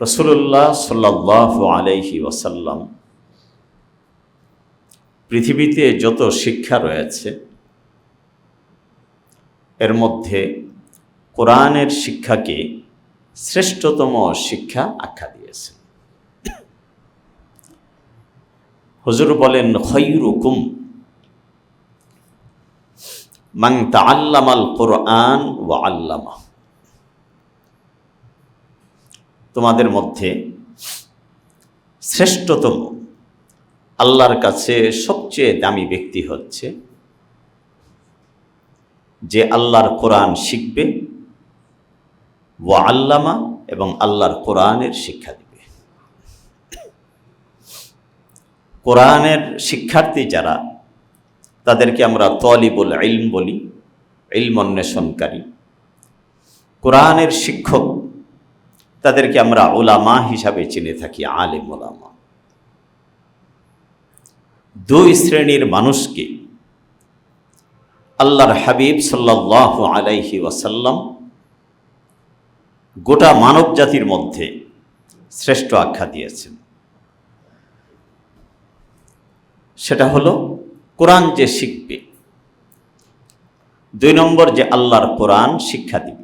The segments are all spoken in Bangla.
রাসূলুল্লাহ সাল্লাল্লাহু আলাইহি ওয়াসাল্লাম পৃথিবীতে যত শিক্ষা রয়েছে এর মধ্যে কোরআনের শিক্ষাকে শ্রেষ্ঠতম শিক্ষা আখ্যা দিয়েছেন। হুজুর বলেন, খায়রুকুম মান তাআল্লামাল কুরআন ওয়া আল্লামা। তোমাদের মধ্যে শ্রেষ্ঠতম, আল্লাহর কাছে সবচেয়ে দামি ব্যক্তি হচ্ছে যে আল্লাহর কোরআন শিখবে, ওয়া আল্লামা, এবং আল্লাহর কোরআনের শিক্ষা দিবে। কোরআনের শিক্ষার্থী যারা, তাদেরকে আমরা তালিবুল ইলম বলি, ইলম অন্বেষণকারী। কোরআনের শিক্ষক, তাদেরকে আমরা উলামা হিসাবে চিনে থাকি, আলেম উলামা। দুই শ্রেণীর মানুষকে আল্লাহর হাবিব সাল্লাল্লাহু আলাইহি ওয়াসাল্লাম গোটা মানব জাতির মধ্যে শ্রেষ্ঠ আখ্যা দিয়েছেন। সেটা হলো কোরআন যে শিখবে, দুই নম্বর যে আল্লাহর কোরআন শিক্ষা দিবে।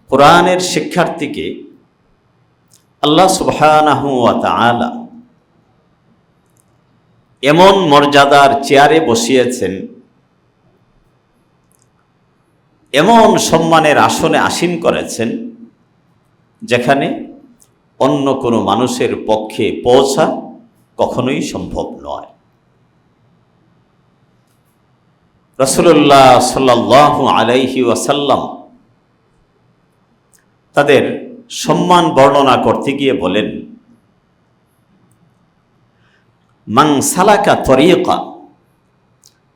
কোরআনের শিক্ষার্থীকে আল্লাহ সুবহানাহু ওয়া তাআলা এমন মর্যাদার চেয়ারে বসিয়েছেন, এমন সম্মানের আসনে আসীন করেছেন, যেখানে অন্য কোনো মানুষের পক্ষে পৌঁছা কখনোই সম্ভব নয়। রাসূলুল্লাহ সাল্লাল্লাহু আলাইহি ওয়াসাল্লাম তাদের সম্মান বর্ণনা করতে গিয়ে বলেন, মান সালাকা তরিকা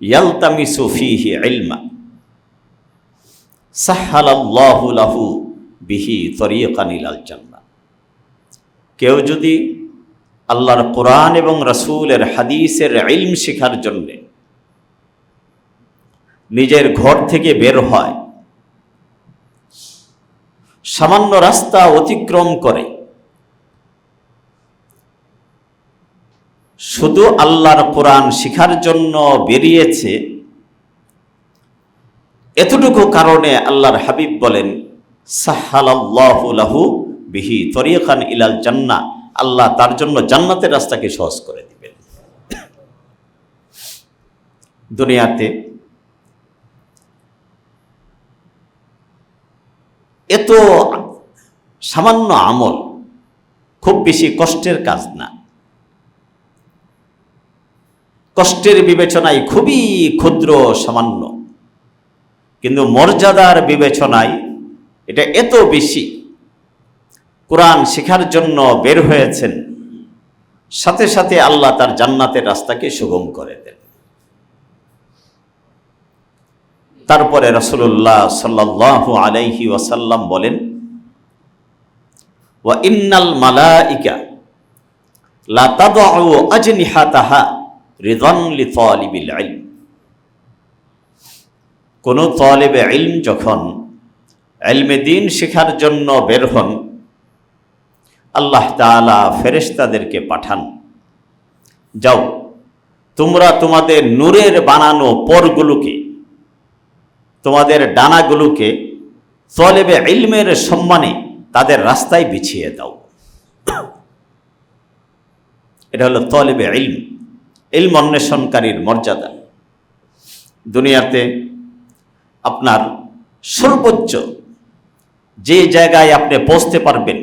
ইয়ালতামিসু ফীহি ইলমা সাহহালাল্লাহু লাহু বিহি তরিকান ইলাল জান্নাহ। কেউ যদি আল্লাহর কোরআন এবং রাসূলের হাদিসের ইলম শেখার জন্যে নিজের ঘর থেকে বের হয়, সামান্য রাস্তা অতিক্রম করে শুধু আল্লাহর কোরআন শিখার জন্য বেরিয়েছে, এতটুকু কারণে আল্লাহর হাবিব বলেন, সাহহালাল্লাহু লাহু বিহি তরিকান ইলাল জান্নাহ, আল্লাহ তার জন্য জান্নাতের রাস্তাকে সহজ করে দিবেন। দুনিয়াতে এত সামান্য আমল খুব বেশি কষ্টের কাজ না, কষ্টের বিবেচনায় খুবই ক্ষুদ্র সামান্য, কিন্তু মর্যাদার বিবেচনায় এটা এত বেশি। কোরআন শেখার জন্য বের হয়েছেন, সাথে সাথে আল্লাহ তার জান্নাতের রাস্তাকে সুগম করে দেন। তারপরে রাসূলুল্লাহ সাল্লাল্লাহু আলাইহি ওয়াসাল্লাম বলেন, ওয়া ইন্নাল মালাইকা লা তাদউ আজনিহাতাহা রিদান লিতালিবিল ইলম। কোন তালিবে ইলম যখন ইলমে দ্বীন শেখার জন্য বের হন, আল্লাহ তাআলা ফেরেশতাদেরকে পাঠান, যাও তোমরা তোমাদের নূরের বানানো পরগুলোকে, তোমাদের ডানাগুলোকে তালিবে ইলমের সম্মানে তাদের রাস্তায় বিছিয়ে দাও। এটা হলো তালিবে ইলম, ইলম অন্বেষণকারীর মর্যাদা। দুনিয়াতে আপনার সর্বোচ্চ যে জায়গায় আপনি পৌঁছতে পারবেন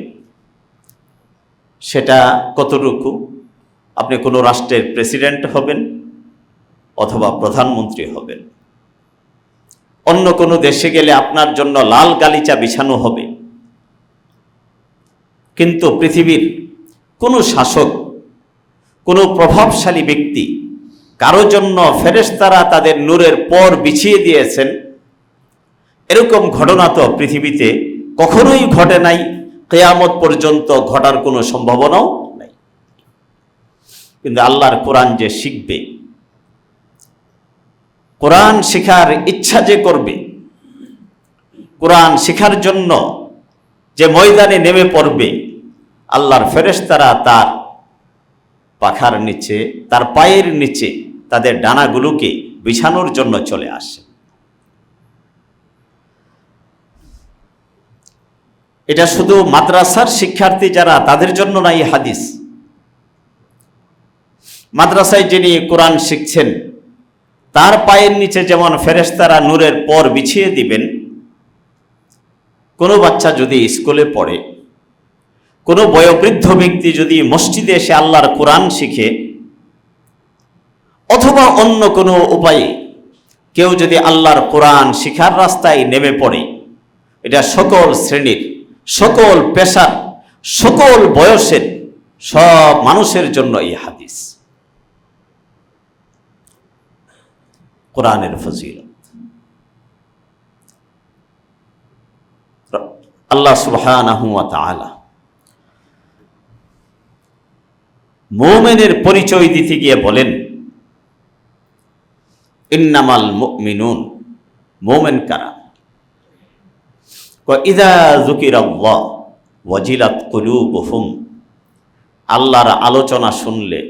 সেটা কতটুকু? আপনি কোনো রাষ্ট্রের প্রেসিডেন্ট হবেন অথবা প্রধানমন্ত্রী হবেন। অন্য কোনো দেশে গেলে আপনার জন্য লাল গালিচা বিছানো হবে, কিন্তু পৃথিবীর কোনো শাসক, কোনো প্রভাবশালী ব্যক্তি, কারো জন্য ফেরেশতারা তাদের নূরের পর বিছিয়ে দিয়েছেন, এরকম ঘটনা তো পৃথিবীতে কখনোই ঘটে নাই, কিয়ামত পর্যন্ত ঘটার কোনো সম্ভাবনাও নাই। কিন্তু আল্লাহর কোরআন যে শিখবে, কোরআন শেখার ইচ্ছা যে করবে, কোরআন শেখার জন্য যে ময়দানে নেমে পড়বে, আল্লাহর ফেরেশতারা তার পাখার নিচে, তার পায়ের নিচে তাদের ডানাগুলোকে বিছানোর জন্য চলে আসে। এটা শুধু মাদ্রাসার শিক্ষার্থী যারা, তাদের জন্য না এই হাদিস। মাদ্রাসায় যিনি কোরআন শিখছেন, তার পায়ের নিচে যেমন ফেরেশতারা নূরের পর বিছিয়ে দিবেন, কোনো বাচ্চা যদি স্কুলে পড়ে, কোনো বয়োবৃদ্ধ ব্যক্তি যদি মসজিদে এসে আল্লাহর কোরআন শিখে, অথবা অন্য কোনো উপায়ে কেউ যদি আল্লাহর কোরআন শিখার রাস্তায় নেমে পড়ে, এটা সকল শ্রেণীর, সকল পেশার, সকল বয়সের সব মানুষের জন্য এই হাদিস। কোরআনের ফজিলত আল্লাহ সুবহানাহু ওয়া তাআলা মুমিনের পরিচয় দিতে গিয়ে বলেন, ইন্নামাল মুমিনুন, মুমিন কারা? ইযা যুকিরাল্লাহ ওয়াজিলাত কুলুবুহুম, আল্লাহর আলোচনা শুনলে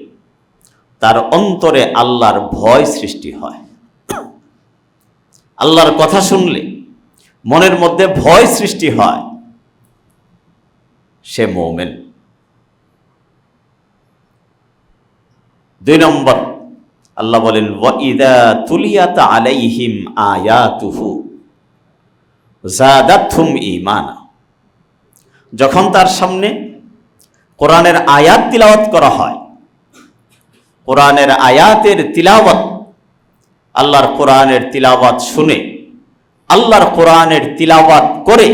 তার অন্তরে আল্লাহর ভয় সৃষ্টি হয়। আল্লাহর কথা শুনলে মনের মধ্যে ভয় সৃষ্টি হয়, সে মুমিন। 2 নম্বর, আল্লাহ বলেন, ওয়া ইযা তুলিয়াত আলাইহিম আয়াতুহু যাদাতহুম ঈমানা, যখন তার সামনে কোরআনের আয়াত তিলাওয়াত করা হয়, কোরআনের আয়াতের তিলাওয়াত, আল্লাহর কোরআনের তিলাওয়াত শুনে, আল্লাহর কোরআনের তিলাওয়াত করে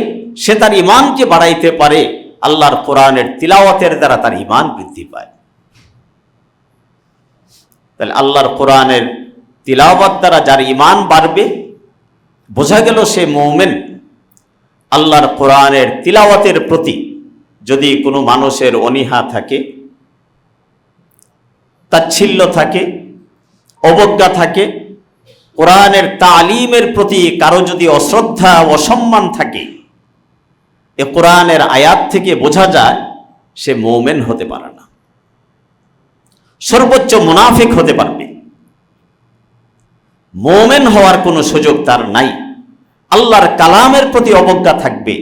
সে তার ঈমানকে বাড়াইতে পারে। আল্লাহর কোরআনের তিলাওয়াতের দ্বারা তার ঈমান বৃদ্ধি পায়। তাহলে আল্লাহর কোরআনের তিলাওয়াত দ্বারা যার ঈমান বাড়বে, বোঝা গেল সে মুমিন। আল্লাহর কোরআনের তিলাওয়াতের প্রতি যদি কোনো মানুষের অনীহা থাকে, তাচ্ছিল্য থাকে, অবজ্ঞা থাকে, কোরআনের তালিমের প্রতি কারো যদি অশ্রদ্ধা, অসম্মান থাকে, এ কোরআনের আয়াত থেকে বোঝা যায় সে মুমিন হতে পারে না, সর্বোচ্চ মুনাফিক হতে পারবে। মুমিন হওয়ার কোনো সুযোগ তার নাই। আল্লাহর কালামের প্রতি অবজ্ঞা থাকবে,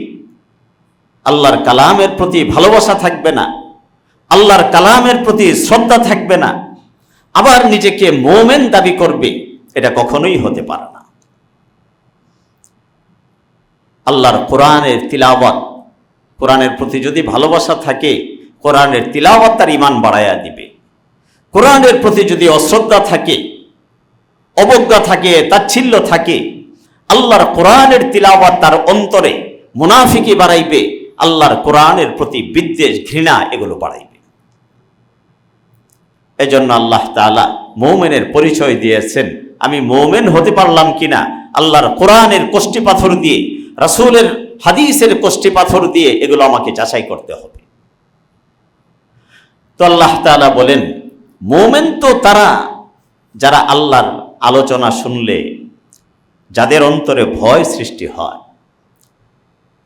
আল্লাহর কালামের প্রতি ভালোবাসা থাকবে না, আল্লাহর কালামের প্রতি শ্রদ্ধা থাকবে না, আবার নিজেকে মুমিন দাবি করবে, এটা কখনোই হতে পারে না। আল্লাহর কোরআনের তিলাওয়াত, কোরআনের প্রতি যদি ভালোবাসা থাকে, কোরআনের তিলাওয়াত তার ঈমান বাড়ায়া দিবে। কোরআনের প্রতি যদি অশ্রদ্ধা থাকে, অবজ্ঞা থাকে, তাচ্ছিল্য থাকে, আল্লাহর কোরআনের তিলাওয়াত তার অন্তরে মুনাফিকি বাড়াইবে, আল্লাহর কোরআনের প্রতি বিদ্বেষ, ঘৃণা এগুলো বাড়াইবে। এজন্য আল্লাহ তাআলা মুমিনের পরিচয় দিয়েছেন। আমি মুমিন হতে পারলাম কিনা আল্লাহর কোরআনের কষ্টি পাথর দিয়ে, রাসূলের হাদিসের কষ্টি পাথর দিয়ে এগুলো আমাকে যাচাই করতে হবে। তো আল্লাহ তাআলা বলেন, মুমিন তো তারা যারা আল্লাহর আলোচনা শুনলে যাদের অন্তরে ভয় সৃষ্টি হয়,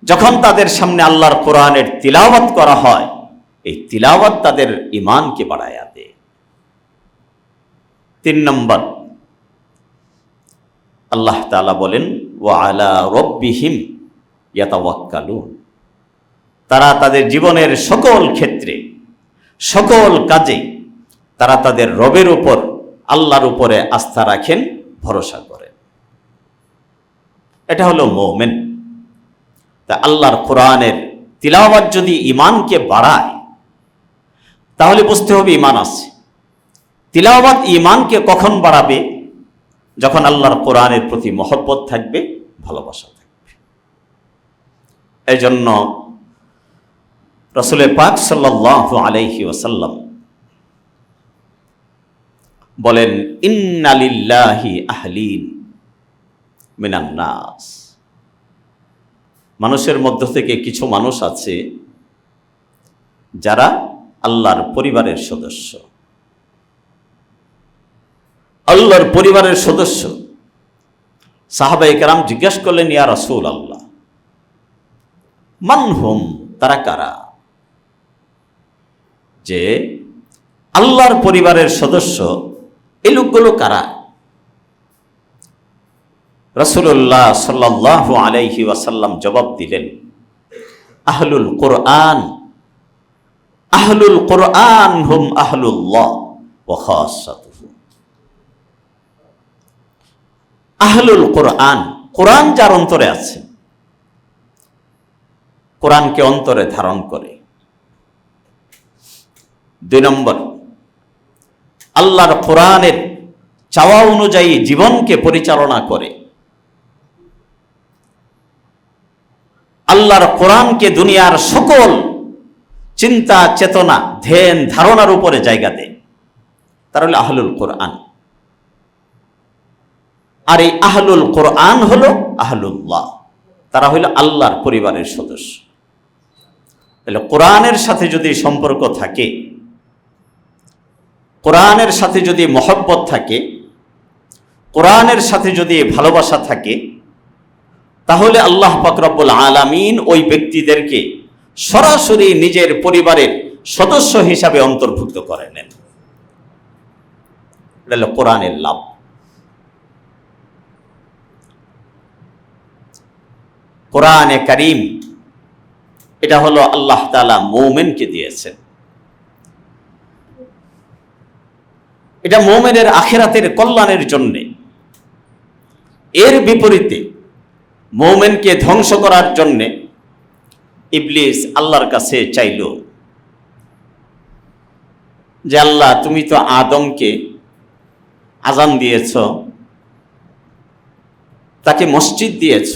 যখন তাদের সামনে আল্লাহর কোরআনের তিলাওয়াত করা হয়, এই তিলাওয়াত তাদের ঈমানকে বাড়ায়া দেয়। 3 নম্বর, আল্লাহ তাআলা বলেন, ওয়া আলা রাব্বিহিম ইয়াতাওয়াক্কালুন, তারা তাদের জীবনের সকল ক্ষেত্রে, সকল কাজে তারা তাদের রবের উপর, আল্লাহর উপরে আস্থা রাখেন, ভরসা করেন। এটা হলো মুমিন। তা আল্লাহর কোরআনের তিলাওয়াত যদি ঈমানকে বাড়ায়, তাহলে বুঝতে হবে ঈমান আছে। তিলাওয়াত ঈমানকে কখন বাড়াবে? যখন আল্লাহর কোরআনের প্রতি মহব্বত থাকবে, ভালোবাসা থাকবে। এই জন্য রাসূল পাক সাল্লাল্লাহু আলাইহি ওয়াসাল্লাম বলেন, ইন্না লিল্লাহি আহলিন মিনান নাস, মানুষের মধ্য থেকে কিছু মানুষ আছে যারা আল্লাহর পরিবারের সদস্য। আল্লাহর পরিবারের সদস্য। সাহাবায়ে কেরাম জিজ্ঞাসা করলেন, ইয়া রাসূল আল্লাহ, মানহুম, তারা কারা? যে আল্লাহর পরিবারের সদস্য এই লোকগুলো কারা? রাসূলুল্লাহ সাল্লাল্লাহু আলাইহি ওয়াসাল্লাম জবাব দিলেন, আহলুল কোরআন। আহলুল কোরআন হুম আহলুল্লাহ ওয়া খাসাতুহু। আহলুল কোরআন, কোরআন যার অন্তরে আছে, কোরআনকে অন্তরে ধারণ করে। 2 নম্বর, আল্লাহর কোরআনের চাওয়া অনুযায়ী জীবনকে পরিচালনা করে। আল্লাহর কোরআনকে দুনিয়ার সকল চিন্তা চেতনা ধ্যান ধারণার উপরে জায়গা দেয়, তারা হলো আহলুল কোরআন। আর এই আহলুল কোরআন হলো আহলুল্লাহ, তারা হইল আল্লাহর পরিবারের সদস্য। তাহলে কোরআনের সাথে যদি সম্পর্ক থাকে, কোরআনের সাথে যদি মহব্বত থাকে, কোরআনের সাথে যদি ভালোবাসা থাকে, তাহলে আল্লাহ পাক রব্বুল আলামিন ওই ব্যক্তিদেরকে সরাসরি নিজের পরিবারের সদস্য হিসাবে অন্তর্ভুক্ত করে নেন। এটা হলো কোরআনের লাভ। কোরআনে কারীম এটা হলো আল্লাহ তাআলা মুমিনকে দিয়েছেন। এটা মুমিনের আখিরাতের কল্যাণের জন্য। এর বিপরীতে মুমিনকে ধ্বংস করার জন্য ইবলিস আল্লাহর কাছে চাইল যে আল্লাহ, তুমি তো আদমকে আযান দিয়েছ, তাকে মসজিদ দিয়েছ,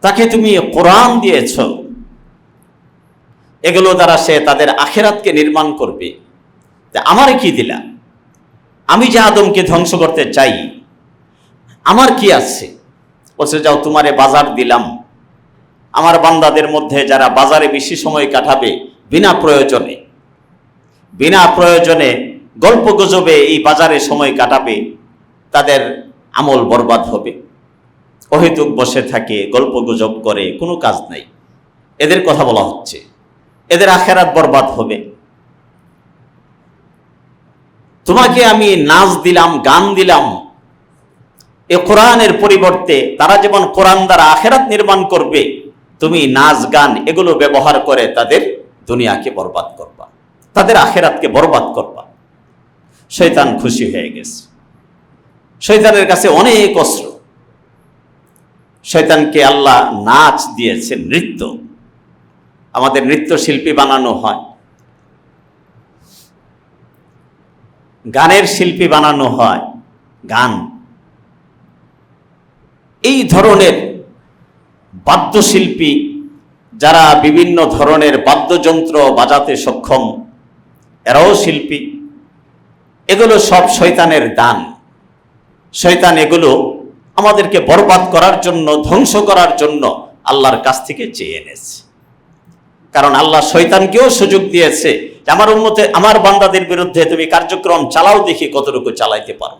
তাকে তুমি কোরআন দিয়েছ, এগুলো দ্বারা সে তাদের আখিরাতকে নির্মাণ করবে, আমারে কি দিলা? আমি যে আদমকে ধ্বংস করতে চাই, আমার কি আছে? বলছে, যাও, তোমারে বাজার দিলাম। আমার বান্দাদের মধ্যে যারা বাজারে বেশি সময় কাটাবে বিনা প্রয়োজনে গল্প গুজবে এই বাজারে সময় কাটাবে, তাদের আমল বরবাদ হবে। অহেতুক বসে থাকে, গল্প গুজব করে, কোনো কাজ নাই, এদের কথা বলা হচ্ছে, এদের আখিরাত বরবাদ হবে। তোমাকে আমি নাচ দিলাম, গান দিলাম, এ কোরআনের পরিবর্তে তারা যেমন কোরআন দ্বারা আখিরাত নির্মাণ করবে, তুমি নাচ গান এগুলো ব্যবহার করে তাদের দুনিয়াকে বরবাদ করবা, তাদের আখিরাতকে বরবাদ করবা। শয়তান খুশি হয়ে গেছে। শয়তানের কাছে অনেক অস্ত্র। শয়তানকে আল্লাহ নাচ দিয়েছেন, নৃত্য। আমাদের নৃত্য শিল্পী বানানো হয়, গানের শিল্পী বানানো হয়, গান। এই ধরনের বাদ্যশিল্পী যারা বিভিন্ন ধরনের বাদ্যযন্ত্র বাজাতে সক্ষম, এরাও শিল্পী। এগুলো সব শয়তানের দান। শয়তান এগুলো আমাদেরকে বরবাদ করার জন্য, ধ্বংস করার জন্য আল্লাহর কাছ থেকে চেয়ে এনেছে। কারণ আল্লাহ শয়তানকেও সুযোগ দিয়েছে যে আমার উম্মতে, আমার বান্দাদের বিরুদ্ধে তুমি কার্যক্রম চালাও, দেখি কতটুকু চালাইতে পারো।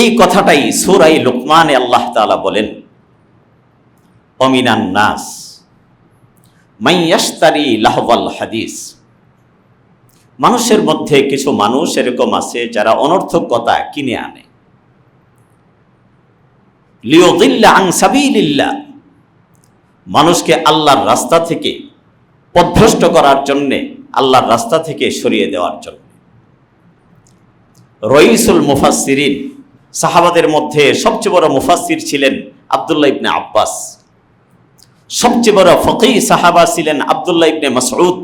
এই কথাটাই সূরা লুকমানে আল্লাহ তাআলা বলেন, অমিনান নাস মান ইয়াশতারি লাহওয়াল হাদিস। মানুষের মধ্যে কিছু মানুষ এরকম আছে যারা অনর্থক কথা কিনে আনে, লিয়ুদিল্লা আন সাবিলিল্লাহ, মানুষকে আল্লাহর রাস্তা থেকে পথভ্রষ্ট করার জন্য, আল্লাহর রাস্তা থেকে সরিয়ে দেওয়ার জন্য। রইসুল মুফাসসিরিন, সাহাবাদের মধ্যে সবচেয়ে বড় মুফাসসির ছিলেন আব্দুল্লাহ ইবনে আব্বাস। সবচেয়ে বড় ফকিহ সাহাবা ছিলেন আব্দুল্লাহ ইবনে মাসউদ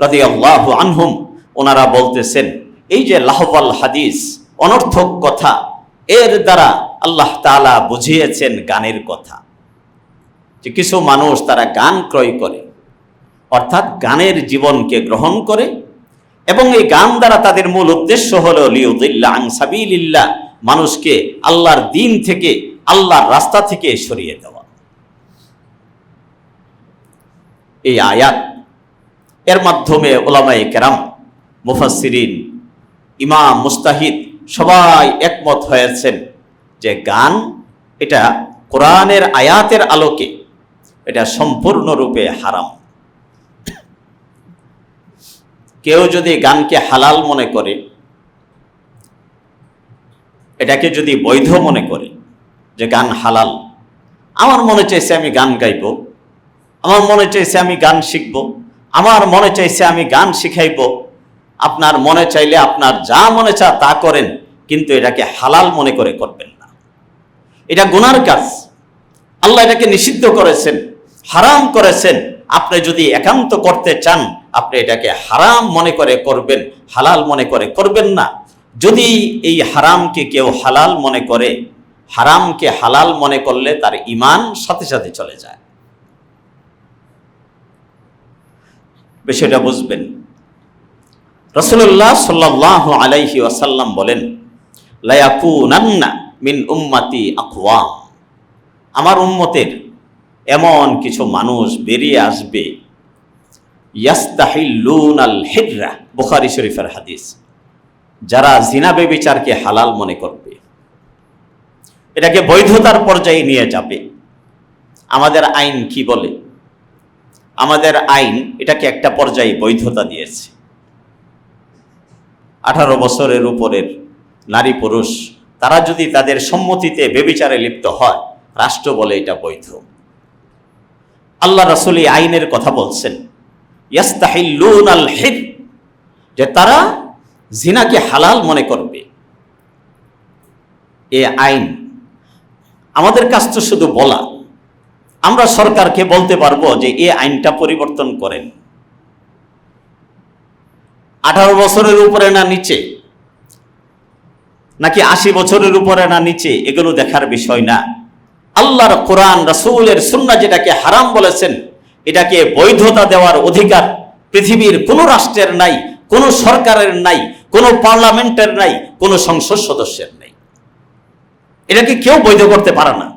রাদিয়াল্লাহু আনহুম। ওনারা বলতেছেন, এই যে লাহওয়াল হাদিস, অনর্থক কথা, এর দ্বারা আল্লাহ তাআলা বুঝিয়েছেন গানের কথা। যে কিছু মানুষ তারা গান ক্রয় করে, অর্থাৎ গানের জীবনকে গ্রহণ করে, এবং এই গান দ্বারা তাদের মূল উদ্দেশ্য হলো লিয়ুদিল্লা আন সাবিলিল্লাহ, মানুষকে আল্লাহর দ্বীন থেকে, আল্লাহর রাস্তা থেকে সরিয়ে দেওয়া। এই আয়াত এর মাধ্যমে উলামায়ে কেরাম, মুফাসসিরিন, ইমাম, মুস্তাহিদ সবাই একমত হয়েছেন যে গান এটা কোরআনের আয়াতের আলোকে এটা সম্পূর্ণরূপে হারাম। কেউ যদি গানকে হালাল মনে করে, এটাকে যদি বৈধ মনে করে যে গান হালাল, আমার মনে চাইছে আমি গান গাইব, আমার মনে চাইছে আমি গান শিখব, আমার মনে চাইছে আমি গান শিখাইব, আপনার মনে চাইলে আপনার যা মনে চা তা করেন, কিন্তু এটাকে হালাল মনে করে করবেন না। এটা গুনার কাজ। আল্লাহ এটাকে নিষিদ্ধ করেছেন, হারাম করেছেন। আপনি যদি একান্ত করতে চান, আপনি এটাকে হারাম মনে করে করবেন, হালাল মনে করে করবেন না। যদি এই হারামকে কেউ হালাল মনে করে, হারামকে হালাল মনে করলে তার ঈমান সাথে সাথে চলে যায়। বিষয়টা বুঝবেন। রাসূলুল্লাহ সাল্লাল্লাহু আলাইহি ওয়াসাল্লাম বলেন, লা ইয়াকুনান্না মিন উম্মতি আকওয়াম, আমার উম্মতের এমন কিছু মানুষ বেরিয়ে আসবে, ইয়াস্তাহিল্লুনাল হিররা, বুখারী শরীফের হাদিস, যারা জিনা ব্যভিচারকে হালাল মনে করবে, এটাকে বৈধতার পর্যায়ে নিয়ে যাবে। আমাদের আইন কি বলে? আমাদের আইন এটাকে একটা পর্যায়ে বৈধতা দিয়েছে। 18 বছরের উপরের নারী পুরুষ তারা যদি তাদের সম্মতিতে ব্যভিচারে লিপ্ত হয়, রাষ্ট্র বলে এটা বৈধ। আল্লাহ রাসূল এই আইনের কথা বলছেন, ইয়াস্তাহিল্লুনাল হির, যে তারা জিনাকে হালাল মনে করবে। এই আইন আমাদের কাছ তো শুধু বলা, আমরা সরকারকে বলতে পারবো যে এই আইনটা পরিবর্তন করেন। 18 বছরের উপরে না নিচে, নাকি 80 বছরের উপরে না নিচে, এগুলো দেখার বিষয় না। আল্লাহর কোরআন, রাসূলের সুন্নাহ যেটাকে হারাম বলেছেন, এটাকে বৈধতা দেওয়ার অধিকার পৃথিবীর কোনো রাষ্ট্রের নাই, কোনো সরকারের নাই, কোনো পার্লামেন্টের নাই, কোনো সংসদ সদস্যের নাই। এটাকে কেউ বৈধ করতে পারে না।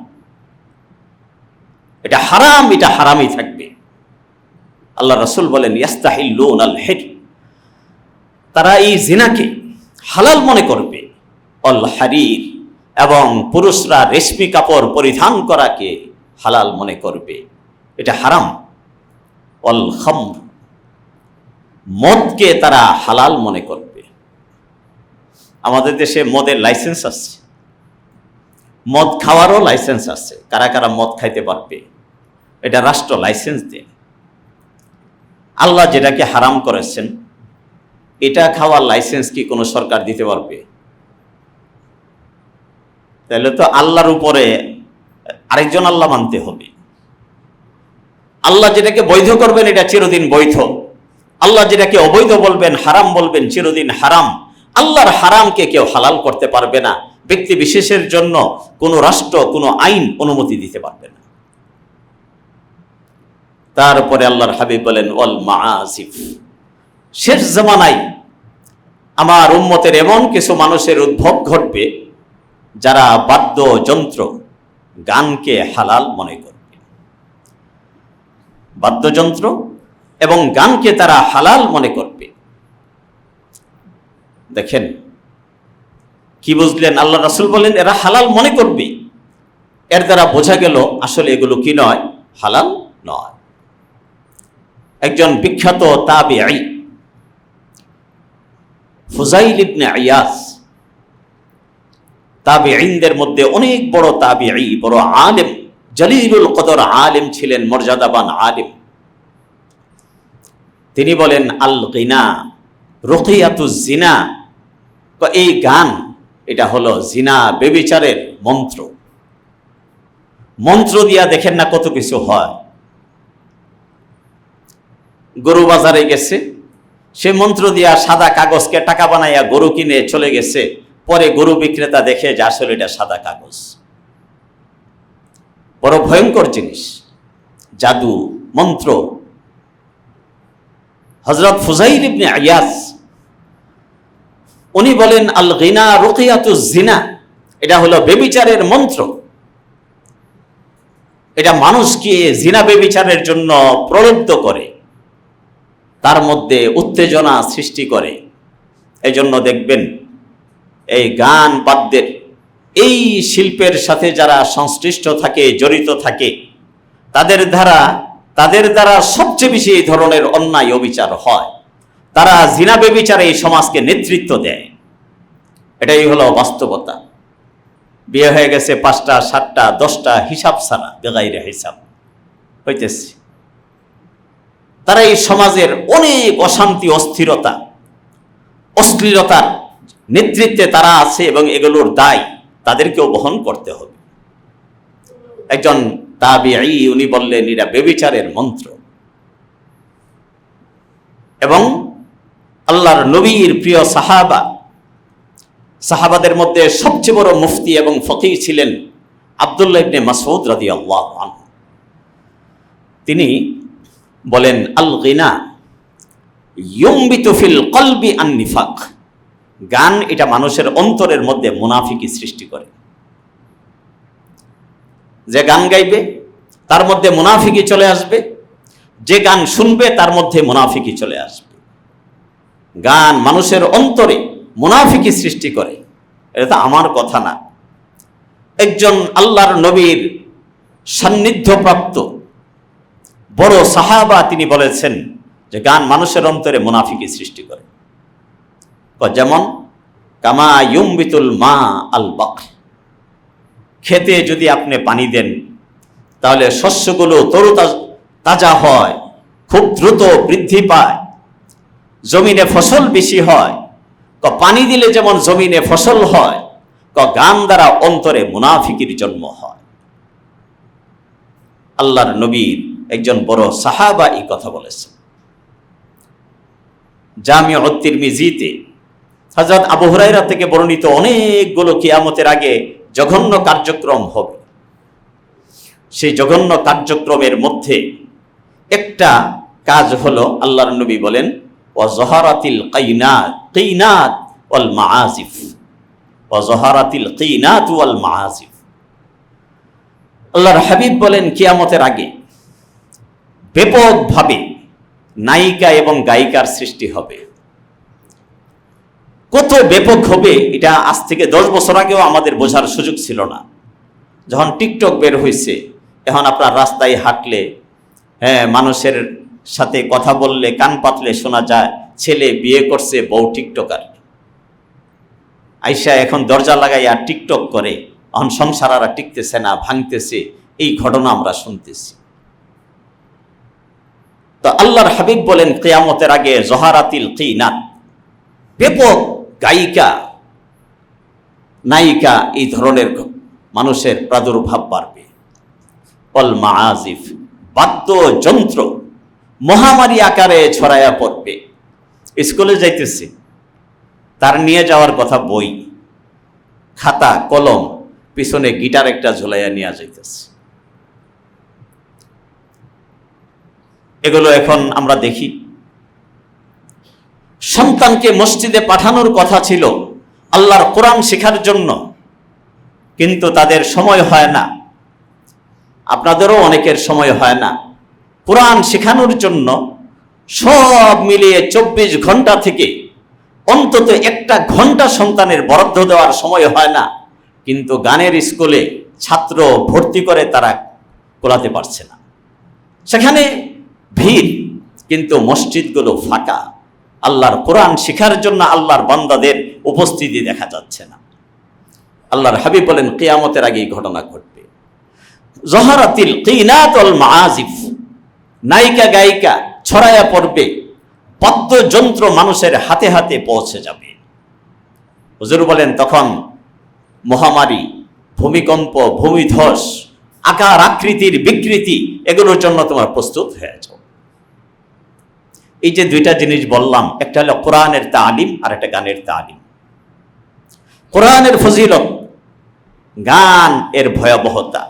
এটা হারাম, এটা হারামই থাকবে। আল্লাহ রাসূল বলেন, ইয়াস্তাহিল্লুনাল হির, তারা এই জিনাকে হালাল মনে করবে। অল হারির, এবং পুরুষরা রেশমি কাপড় পরিধান করাকে হালাল মনে করবে, এটা হারাম। অল খামর, মদকে তারা হালাল মনে করবে। আমাদের দেশে মদের লাইসেন্স আছে, মদ খাওয়ারও লাইসেন্স আছে। কারা কারা মদ খাইতে পারবে, এটা রাষ্ট্র লাইসেন্স দেয়। আল্লাহ যেটাকে হারাম করেছেন, এটা খাওয়ার লাইসেন্স কি কোনো সরকার দিতে পারবে? তাহলে তো আল্লাহর উপরে আরেকজন আল্লাহ মানতে হবে। আল্লাহ যেটাকে বৈধ করবেন, এটা চিরদিন বৈধ। আল্লাহ যেটাকে অবৈধ বলবেন, হারাম বলবেন, চিরদিন হারাম। আল্লাহর হারামকে কেউ হালাল করতে পারবে না। ব্যক্তি বিশেষের জন্য কোনো রাষ্ট্র, কোনো আইন অনুমতি দিতে পারবে না। তারপরে আল্লাহর হাবিব বলেন, ওয়াল মাআসিফ, শেষ জামানায় আমার উম্মতের এমন কিছু মানুষের উদ্ভব ঘটবে যারা বাদ্যযন্ত্র, গানকে হালাল মনে করবে। বাদ্যযন্ত্র এবং গানকে তারা হালাল মনে করবে। দেখেন কি বুঝলেন? আল্লাহ রাসূল বলেন এরা হালাল মনে করবে। এর দ্বারা বোঝা গেল আসলে এগুলো কি নয়, হালাল নয়। একজন বিখ্যাত তাবিঈ ফুযাইল ইবনে ইয়াস, তাবিঈনদের মধ্যে অনেক বড় তাবিঈ, বড় আলেম, জলিলুল কদর আলেম ছিলেন, মর্যাদাবান আলেম। তিনি বলেন, আল গিনা রুকিয়াতুজ জিনা, এই গান এটা হলো জিনা ব্যভিচারের মন্ত্র। মন্ত্র দিয়া দেখেন না কত কিছু হয়। গরু বাজারে গেছে, সে মন্ত্র দিয়া সাদা কাগজকে টাকা বানাইয়া গরু কিনে চলে গেছে। পরে গরু বিক্রেতা দেখে যে আসলে এটা সাদা কাগজ। বড় ভয়ঙ্কর জিনিস, জাদু, মন্ত্র। হযরত ফুযাইল ইবনে ইয়াস উনি বলেন, আল গিনা রুকিয়াতুজ জিনা, এটা হলো ব্যভিচারের মন্ত্র। এটা মানুষকে জিনা ব্যভিচারের জন্য প্রলুব্ধ করে, তার মধ্যে উত্তেজনা সৃষ্টি করে। এই জন্য দেখবেন এই গান বাদ্যের এই শিল্পের সাথে যারা সংশ্লিষ্ট থাকে, জড়িত থাকে, তাদের দ্বারা সবচেয়ে বেশি এই ধরনের অন্যায় অবিচার হয়। তারা জিনা ব্যভিচারে এই সমাজকে নেতৃত্ব দেয়। এটাই হলো বাস্তবতা। বিয়ে হয়ে গেছে 5টা 7টা 10টা হিসাব ছাড়া, বেগাইরে হিসাব হইতেছে। তারা এই সমাজের অনেক অশান্তি, অস্থিরতা, অশ্লীলতার নেতৃত্বে তারা আছে এবং এগুলোর দায় তাদেরকেও বহন করতে হবে। একজন তাবিঈ উনি বললেন এরা ব্যভিচারের মন্ত্র। এবং আল্লাহর নবীর প্রিয় সাহাবাদের মধ্যে সবচেয়ে বড় মুফতি এবং ফকিহ ছিলেন আব্দুল্লাহ ইবনে মাসউদ রাদিয়াল্লাহু আনহু। তিনি বলেন, আল গিনা ইউমবিতু ফিল কলবি আন নিফাক। গান এটা মানুষের অন্তরের মধ্যে মুনাফিকি সৃষ্টি করে। যে গান গাইবে তার মধ্যে মুনাফিকি চলে আসবে, যে গান শুনবে তার মধ্যে মুনাফিকি চলে আসবে। গান মানুষের অন্তরে মুনাফিকি সৃষ্টি করে, এটা তো আমার কথা না। একজন আল্লাহর নবীর সান্নিধ্যপ্রাপ্ত বড় সাহাবা তিনি বলেছেন যে গান মানুষের অন্তরে মুনাফিকি সৃষ্টি করে। যেমন কামা ইউমবিতুল মা আল বাকল, খেতে যদি আপনি পানি দেন তাহলে শস্যগুলো তাজা হয়, খুব দ্রুত বৃদ্ধি পায়, জমিনে ফসল বেশি হয়। পানি দিলে যেমন জমিনে ফসল হয়, গান দ্বারা অন্তরে মুনাফিকির জন্ম হয়। আল্লাহর নবীর একজন বড় সাহাবা এই কথা বলেছেন। জামিউত তিরমিজিতে হযরত আবু হুরায়রা থেকে বর্ণিত অনেকগুলো কিয়ামতের আগে জঘন্য কার্যক্রম হবে। সেই জঘন্য কার্যক্রমের মধ্যে একটা কাজ হলো, আল্লাহর নবী বলেন, ওয়াজহারাতিল কিনাত ওয়াল মাআজিফ, ওয়াজহারাতিল কিনাত ওয়াল মাআজিফ। আল্লাহর হাবিব বলেন কিয়ামতের আগে ব্যাপকভাবে নায়িকা এবং গায়িকার সৃষ্টি হবে। কত ব্যাপক হবে এটা আজ থেকে 10 বছর আগেও আমাদের বোঝার সুযোগ ছিল না। যখন টিকটক বের হয়েছে, এখন আপনার রাস্তায় হাঁটলে, মানুষের সাথে কথা বললে, কান পাতলে শোনা যায় ছেলে বিয়ে করছে, বউ টিকটকার। আইসা এখন দরজা লাগাইয়া টিকটক করে, এখন সংসার আর টিকতেছে না, ভাঙতেছে। এই ঘটনা আমরা শুনতেছি। তো আল্লাহর হাবিব বলেন কিয়ামতের আগে জহারাতিল কিনাত, ব্যাপক গায়িকা নায়িকা এই ধরনের মানুষের প্রাদুর্ভাব বাড়বে। অল মাআজিফ, বাদ্যযন্ত্র মহামারী আকারে ছড়ায়া পড়বে। স্কুলে যাইতেছে, তার নিয়ে যাওয়ার কথা বই, খাতা, কলম, পিছনে গিটার একটা ঝুলাইয়া নিয়ে যাইতেছে। এগুলো এখন আমরা দেখি। সন্তানকে মসজিদে পাঠানোর কথা ছিল আল্লাহর কোরআন শেখার জন্য, কিন্তু তাদের সময় হয় না। আপনাদেরও অনেকের সময় হয় না কোরআন শেখানোর জন্য। সব মিলিয়ে 24 ঘন্টা থেকে অন্তত 1 ঘন্টা সন্তানের বরাদ্দ দেওয়ার সময় হয় না, কিন্তু গানের স্কুলে ছাত্র ভর্তি করে তারা কোলাতে পারছে না। সেখানে ভিড়, কিন্তু মসজিদগুলো ফাঁকা। আল্লাহর কোরআন শেখার জন্য আল্লাহর বান্দাদের উপস্থিতি দেখা যাচ্ছে না। আল্লাহর হাবিব বলেন কিয়ামতের আগে এই ঘটনা ঘটবে। জহারাতিল কিনাত ওয়াল মাআজিফ, নায়িকা গায়িকা ছড়ায়া পড়বে, বাদ্যযন্ত্র মানুষের হাতে হাতে পৌঁছে যাবে। হুজুর বলেন তখন মহামারী, ভূমিকম্প, ভূমিধস, আকার আকৃতির বিকৃতি, এগুলোর জন্য তোমার প্রস্তুত হয়ে যাও। এই যে 2টা জিনিস বললাম, একটা হলো কোরআনের তালিম আর একটা গানের তালিম। কোরআনের ফজিলত, গান এর ভয়াবহতা,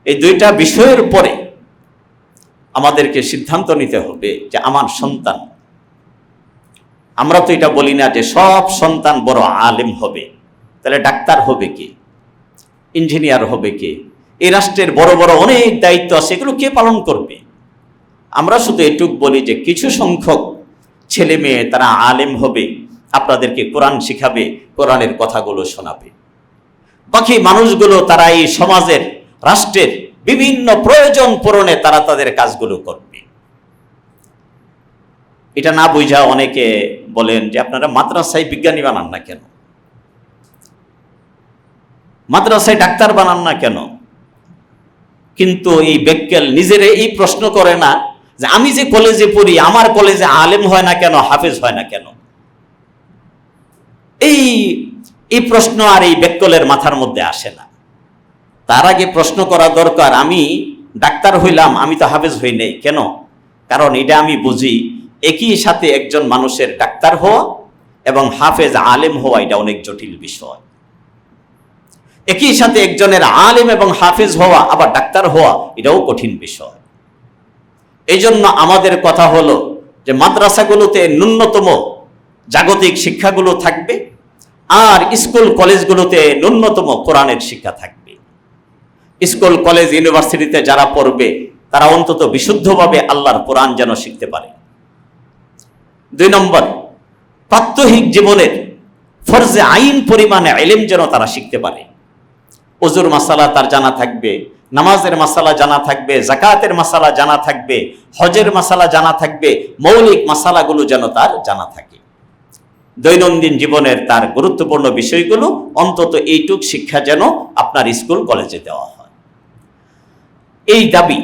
এই 2টা বিষয়ের পরে আমাদেরকে সিদ্ধান্ত নিতে হবে যে আমার সন্তান, আমরা তো এটা বলি না যে সব সন্তান বড় আলেম হবে, তাহলে ডাক্তার হবে কে, ইঞ্জিনিয়ার হবে কে, এই রাষ্ট্রের বড় বড় অনেক দায়িত্ব আছে, এগুলো কে পালন করবে? আমরা শুধু এটুক বলি যে কিছু সংখ্যক ছেলে মেয়ে তারা আলেম হবে, আপনাদেরকে কোরআন শিখাবে, কোরআনের কথাগুলো শোনাবে। বাকি মানুষগুলো তারা এই সমাজের, রাষ্ট্রের বিভিন্ন প্রয়োজন পূরণে তারা তাদের কাজগুলো করবে। এটা না বুঝা অনেকে বলেন যে আপনারা মাদ্রাসায় বিজ্ঞানী বানান না কেন, মাদ্রাসায় ডাক্তার বানান না কেন? কিন্তু এই বেক্কেল নিজের এই প্রশ্ন করে না যে আমি যে কলেজে পড়ি, আমার কলেজে আলেম হয় না কেন, হাফেজ হয় না কেন? এই প্রশ্ন আর এই বেক্কেলের মাথার মধ্যে আসে না। তার আগে প্রশ্ন করা দরকার, আমি ডাক্তার হইলাম, আমি তো হাফেজ হই নাই কেন? কারণ এটা আমি বুঝি একই সাথে একজন মানুষের ডাক্তার হওয়া এবং হাফেজ আলেম হওয়া এটা অনেক জটিল বিষয়। একই সাথে একজনের আলেম এবং হাফেজ হওয়া আবার ডাক্তার হওয়া এটাও কঠিন বিষয়। এই জন্য আমাদের কথা হলো যে মাদ্রাসাগুলোতে ন্যূনতম জাগতিক শিক্ষাগুলো থাকবে, আর স্কুল কলেজগুলোতে ন্যূনতম কোরআনের শিক্ষা থাকবে। স্কুল কলেজ ইউনিভার্সিটিতে যারা পড়বে তারা অন্তত বিশুদ্ধভাবে আল্লাহর কোরআন যেন শিখতে পারে। 2 নম্বর, প্রাত্যহিক জীবনের ফরজে আইন পরিমাণে ইলম যেন তারা শিখতে পারে। ওযুর মাসালা তার জানা থাকবে, নামাজের মাসালা জানা থাকবে, যাকাতের মাসালা জানা থাকবে, হজের মাসালা জানা থাকবে, মৌলিক মাসালাগুলো যেন তার জানা থাকে। দৈনন্দিন জীবনের তার গুরুত্বপূর্ণ বিষয়গুলো অন্তত এইটুক শিক্ষা যেন আপনার স্কুল কলেজে দেওয়া হয়। এই দাবি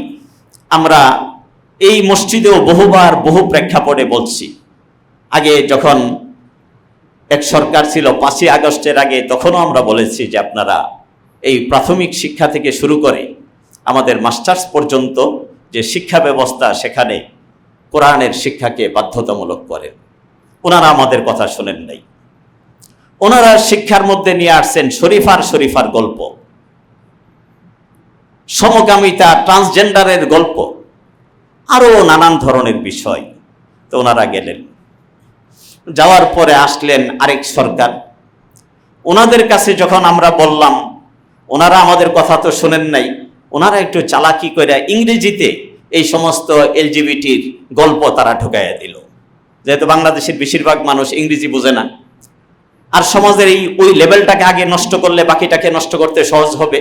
আমরা এই মসজিদেও বহুবার বহু প্রেক্ষাপটে বলছি। আগে যখন এক সরকার ছিল 5ই আগস্টের আগে, তখনও আমরা বলেছি যে আপনারা এই প্রাথমিক শিক্ষা থেকে শুরু করে আমাদের মাস্টার্স পর্যন্ত যে শিক্ষা ব্যবস্থা, সেখানে কোরআনের শিক্ষাকে বাধ্যতামূলক করেন। ওনারা আমাদের কথা শোনেন নাই। ওনারা শিক্ষার মধ্যে নিয়ে আসছেন শরীফার গল্প, সমকামিতা, ট্রান্সজেন্ডারের গল্প, আরো নানান ধরনের বিষয়। তো ওনারা গেলেন, যাওয়ার পরে আসলেন আরেক সরকার। ওনাদের কাছে যখন আমরা বললাম, ওনারা আমাদের কথা তো শোনেন নাই। ওনারা একটু চালাকি করে ইংরেজিতে এই সমস্ত এলজিবিটির গল্প তারা ঢুকাইয়া দিল, যেহেতু বাংলাদেশের বেশিরভাগ মানুষ ইংরেজি বোঝে না, আর সমাজের ওই লেভেলটাকে আগে নষ্ট করলে বাকিটাকে নষ্ট করতে সহজ হবে।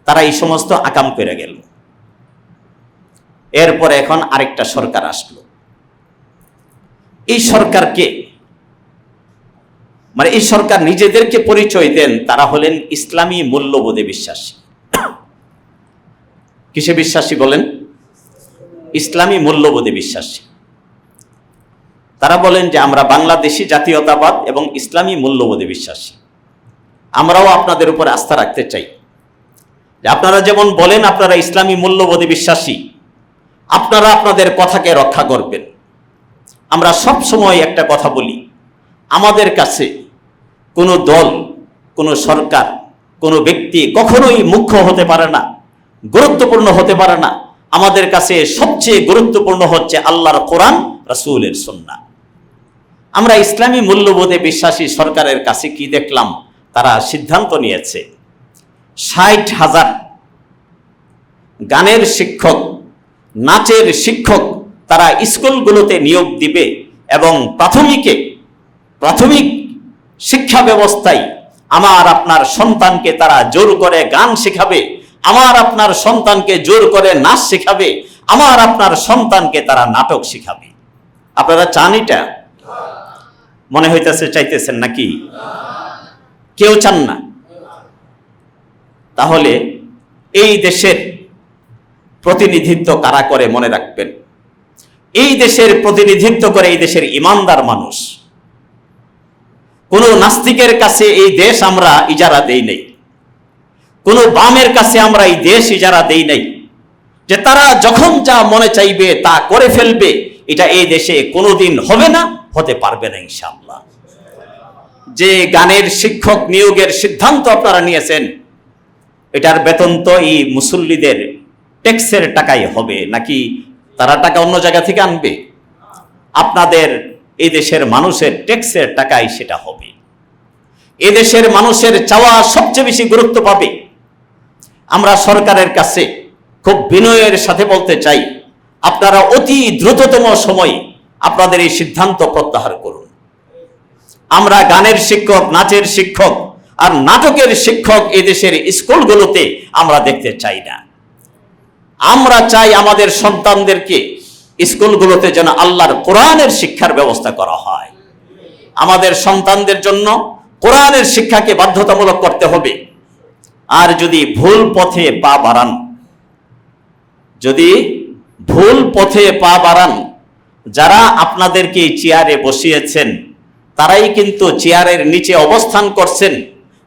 তারা এই সমস্ত আকাম করে গেল। এরপরে এখন আরেকটা সরকার আসলো। এই সরকারকে এই সরকার নিজেদেরকে পরিচয় দেন তারা হলেন ইসলামী মূল্যবোধে বিশ্বাসী। কিসে বিশ্বাসী বলেন? ইসলামী মূল্যবোধে বিশ্বাসী। তারা বলেন যে আমরা বাংলাদেশি জাতীয়তাবাদ এবং ইসলামী মূল্যবোধে বিশ্বাসী। আমরাও আপনাদের উপর আস্থা রাখতে চাই যে আপনারা যেমন বলেন আপনারা ইসলামী মূল্যবোধে বিশ্বাসী, আপনারা আপনাদের কথাকে রক্ষা করবেন। আমরা সব সময় একটা কথা বলি, আমাদের কাছে কোনো দল, কোনো সরকার, কোনো ব্যক্তি কখনোই মুখ্য হতে পারে না, গুরুত্বপূর্ণ হতে পারে না। আমাদের কাছে সবচেয়ে গুরুত্বপূর্ণ হচ্ছে আল্লাহর কোরআন, রাসূলের সুন্নাহ। আমরা ইসলামী মূল্যবোধে বিশ্বাসী সরকারের কাছে কি দেখলাম? তারা সিদ্ধান্ত নিয়েছে 60,000 গানের শিক্ষক, নাচের শিক্ষক তারা স্কুলগুলোতে নিয়োগ দিবে এবং প্রাথমিক শিক্ষা ব্যবস্থায় আমার আপনার সন্তানকে তারা জোর করে গান শেখাবে, আমার আপনার সন্তানকে জোর করে নাচ শেখাবে, আমার আপনার সন্তানকে তারা নাটক শেখাবে। আপনারা চান এটা? মনে হইতেছে চাইতেছেন নাকি? কেউ চান না? তাহলে এই দেশের প্রতিনিধিত্ব কারা করে মনে রাখবেন। এই দেশের প্রতিনিধিত্ব করে এই দেশের ইমানদার মানুষ। কোন নাস্তিকের কাছে এই দেশ আমরা ইজারা দেই নাই, কোন বামের কাছে আমরা এই দেশ ইজারা দেই নাই যে তারা যখন যা মনে চাইবে তা করে ফেলবে। এটা এই দেশে কোনোদিন হবে না, হতে পারবে না ইনশাআল্লাহ। যে গানের শিক্ষক নিয়োগের সিদ্ধান্ত আপনারা নিয়েছেন, এটার বেতন তো এই মুসল্লিদের ট্যাক্সের টাকাই হবে, নাকি তারা টাকা অন্য জায়গা থেকে আনবে? আপনাদের এই দেশের মানুষের ট্যাক্সের টাকাই সেটা হবে। এই দেশের মানুষের চাওয়া সবচেয়ে বেশি গুরুত্ব পাবে। আমরা সরকারের কাছে খুব বিনয়ের সাথে বলতে চাই, আপনারা অতি দ্রুততম সময়ে আপনাদের এই সিদ্ধান্ত প্রত্যাহার করুন। আমরা গানের শিক্ষক, নাচের শিক্ষক আর নাটকের শিক্ষক এদেশের স্কুলগুলোতে আমরা দেখতে চাই না। আমরা চাই আমাদের সন্তানদেরকে স্কুলগুলোতে যেন আল্লাহর কোরআনের শিক্ষার ব্যবস্থা করা হয়। আমাদের সন্তানদের জন্য কোরআনের শিক্ষাকে বাধ্যতামূলক করতে হবে। আর যদি ভুল পথে পা বাড়ান, যারা আপনাদেরকে চেয়ারে বসিয়েছেন তারাই কিন্তু চেয়ারের নিচে অবস্থান করছেন।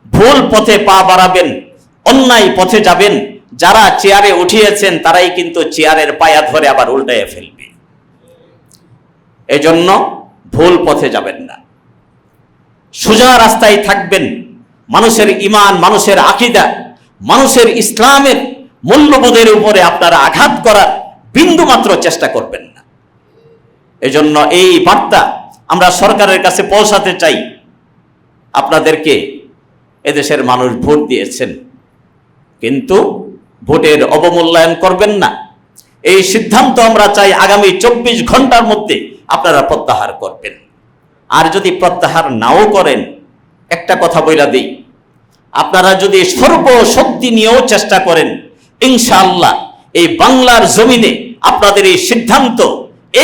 ভুল পথে পা বাড়াবেন, অন্যায় পথে যাবেন, যারা চেয়ারে উঠিয়েছেন তারাই কিন্তু চেয়ারের পায়া ধরে আবার উল্টাইয়ে ফেলবে। এজন্য ভুল পথে যাবেন না, সোজা রাস্তায় থাকবেন। মানুষের ঈমান, মানুষের আকীদা, মানুষের ইসলামের মূল্যবোধের উপরে আপনারা আঘাত করার বিন্দু মাত্র চেষ্টা করবেন না। এজন্য এই বার্তা আমরা সরকারের কাছে পৌঁছাতে চাই। আপনাদেরকে এদেশের মানুষ ভোট দিয়েছেন, কিন্তু ভোটের অবমূল্যায়ন করবেন না। এই সিদ্ধান্ত আমরা চাই আগামী 24 ঘন্টার মধ্যে আপনারা প্রত্যাহার করবেন। আর যদি প্রত্যাহার নাও করেন, একটা কথা বইলা দেই, আপনারা যদি সর্বশক্তি নিয়েও চেষ্টা করেন, ইনশাআল্লাহ এই বাংলার জমিনে আপনাদের এই সিদ্ধান্ত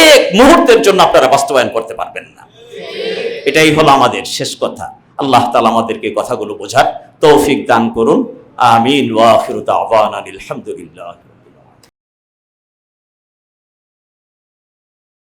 এক মুহূর্তের জন্য আপনারা বাস্তবায়ন করতে পারবেন না। এটাই হলো আমাদের শেষ কথা। আল্লাহ তাআলা আমাদেরকে কথাগুলো বোঝার তৌফিক দান করুন। আমিন ওয়া আখিরু দাওয়ানা আলহামদুলিল্লাহ।